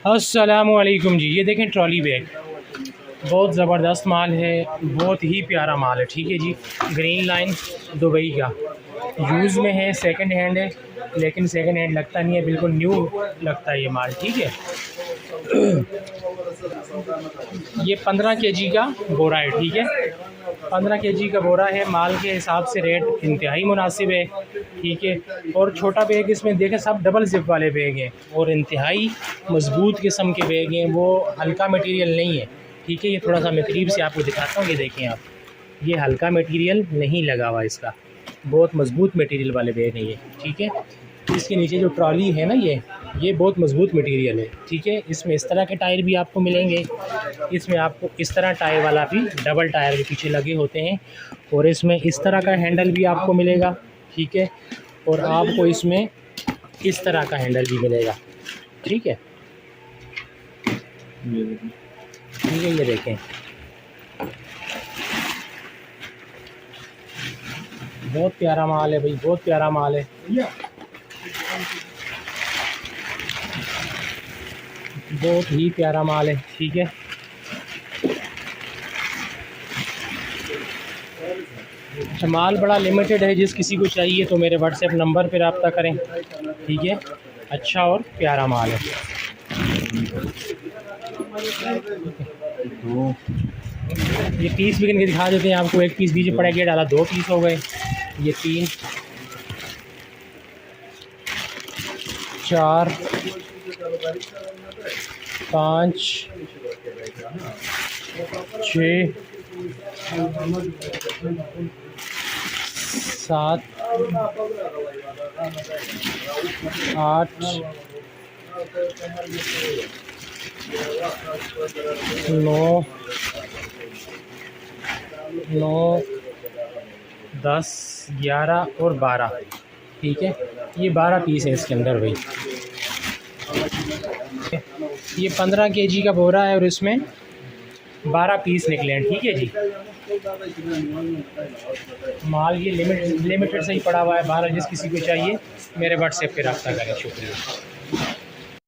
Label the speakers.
Speaker 1: अस्सलामुअलैकुम जी। ये देखें ट्रॉली बैग, बहुत ज़बरदस्त माल है, बहुत ही प्यारा माल है। ठीक है जी, ग्रीन लाइन दुबई का यूज़ में है, सेकंड हैंड है, लेकिन सेकंड हैंड लगता नहीं है, बिल्कुल न्यू लगता है ये माल। ठीक है, ये 15 केजी का बोरा है। ठीक है, 15 केजी का बोरा है। माल के हिसाब से रेट इंतहाई मुनासिब है। ठीक है, और छोटा बैग इसमें देखें, सब डबल जिप वाले बैग हैं और इंतहाई मजबूत किस्म के बैग हैं, वो हल्का मटेरियल नहीं है। ठीक है, ये थोड़ा सा मैं करीब से आपको दिखाता हूँ। ये देखें आप, ये हल्का मटेरियल नहीं लगा हुआ इसका, बहुत मजबूत मटेरियल वाले बैग हैं ये। ठीक है, इसके नीचे जो ट्रॉली है ना, ये बहुत मजबूत मटेरियल है। ठीक है, इसमें इस तरह के टायर भी आपको मिलेंगे, इसमें आपको इस तरह टायर वाला भी, डबल टायर के पीछे लगे होते हैं, और इसमें इस तरह का हैंडल भी आपको मिलेगा। ठीक है, और आपको इसमें इस तरह का हैंडल भी मिलेगा। ठीक है, ठीक है, ये देखें, बहुत प्यारा माल है भाई, बहुत प्यारा माल है, बहुत ही प्यारा माल है। ठीक है, अच्छा, माल बड़ा लिमिटेड है, जिस किसी को चाहिए तो मेरे व्हाट्सएप नंबर पर रब्ता करें। ठीक है, अच्छा और प्यारा माल है। ये पीस भी गिन के दिखा देते हैं आपको। एक पीस बीच में पड़ा गया, डाला 2 पीस हो गए, ये 3 4 5 6 7 8 9 10 11 और 12। ठीक है, ये 12 पीस है इसके अंदर भाई। ये 15 केजी का बोरा है और इसमें 12 पीस निकले हैं। ठीक है जी, माल ये लिमिटेड से ही पड़ा हुआ है। 12 जिस किसी को चाहिए मेरे व्हाट्सएप पे रब्ता करें। शुक्रिया।